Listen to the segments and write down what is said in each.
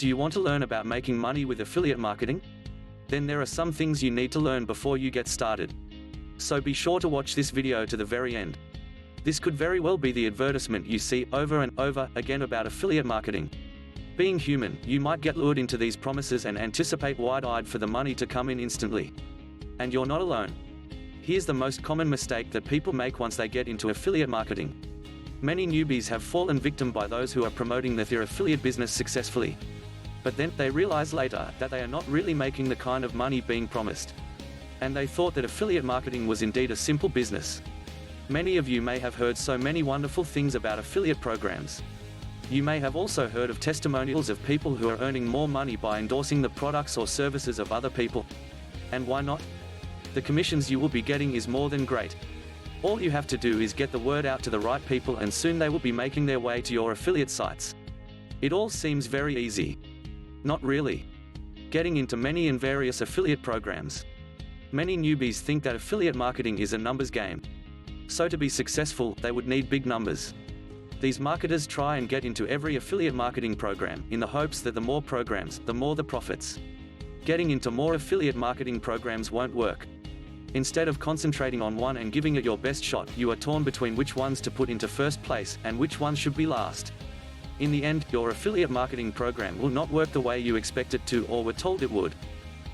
Do you want to learn about making money with affiliate marketing? Then there are some things you need to learn before you get started. So be sure to watch this video to the very end. This could very well be the advertisement you see over and over again about affiliate marketing. Being human, you might get lured into these promises and anticipate wide-eyed for the money to come in instantly. And you're not alone. Here's the most common mistake that people make once they get into affiliate marketing. Many newbies have fallen victim by those who are promoting their affiliate business successfully. But then, they realize later that they are not really making the kind of money being promised. And they thought that affiliate marketing was indeed a simple business. Many of you may have heard so many wonderful things about affiliate programs. You may have also heard of testimonials of people who are earning more money by endorsing the products or services of other people. And why not? The commissions you will be getting is more than great. All you have to do is get the word out to the right people, and soon they will be making their way to your affiliate sites. It all seems very easy. Not really. Getting into many and various affiliate programs. Many newbies think that affiliate marketing is a numbers game. So to be successful, they would need big numbers. These marketers try and get into every affiliate marketing program, in the hopes that the more programs, the more the profits. Getting into more affiliate marketing programs won't work. Instead of concentrating on one and giving it your best shot, you are torn between which ones to put into first place, and which ones should be last. In the end, your affiliate marketing program will not work the way you expect it to or were told it would.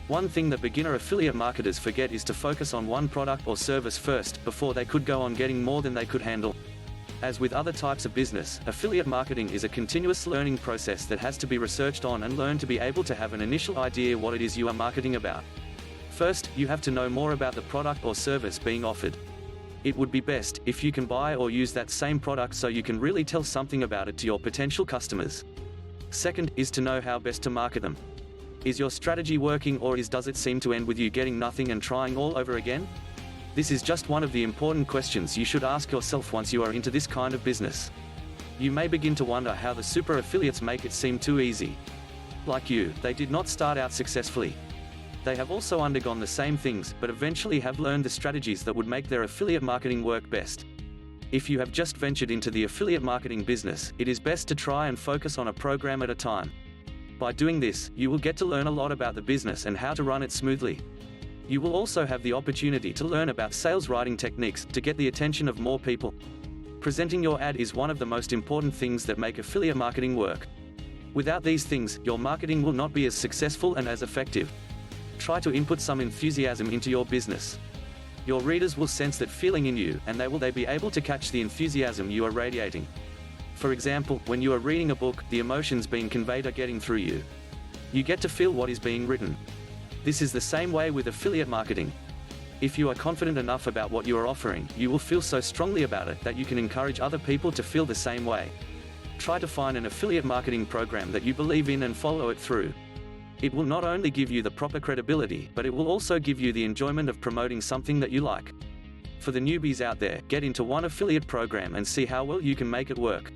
One thing that beginner affiliate marketers forget is to focus on one product or service first, before they could go on getting more than they could handle. As with other types of business, affiliate marketing is a continuous learning process that has to be researched on and learned to be able to have an initial idea what it is you are marketing about. First, you have to know more about the product or service being offered. It would be best if you can buy or use that same product so you can really tell something about it to your potential customers. Second is to know how best to market them. Is your strategy working, or does it seem to end with you getting nothing and trying all over again? This is just one of the important questions you should ask yourself once you are into this kind of business. You may begin to wonder how the super affiliates make it seem too easy. Like you, they did not start out successfully. They have also undergone the same things, but eventually have learned the strategies that would make their affiliate marketing work best. If you have just ventured into the affiliate marketing business, it is best to try and focus on a program at a time. By doing this, you will get to learn a lot about the business and how to run it smoothly. You will also have the opportunity to learn about sales writing techniques to get the attention of more people. Presenting your ad is one of the most important things that make affiliate marketing work. Without these things, your marketing will not be as successful and as effective. Try to input some enthusiasm into your business. Your readers will sense that feeling in you, and they will be able to catch the enthusiasm you are radiating. For example, when you are reading a book, the emotions being conveyed are getting through you. You get to feel what is being written. This is the same way with affiliate marketing. If you are confident enough about what you are offering, you will feel so strongly about it that you can encourage other people to feel the same way. Try to find an affiliate marketing program that you believe in and follow it through. It will not only give you the proper credibility, but it will also give you the enjoyment of promoting something that you like. For the newbies out there, get into one affiliate program and see how well you can make it work.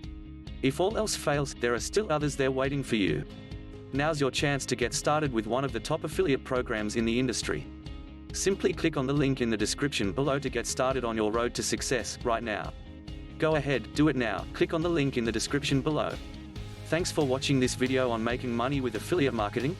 If all else fails, there are still others there waiting for you. Now's your chance to get started with one of the top affiliate programs in the industry. Simply click on the link in the description below to get started on your road to success right now. Go ahead, do it now. Click on the link in the description below. Thanks for watching this video on making money with affiliate marketing.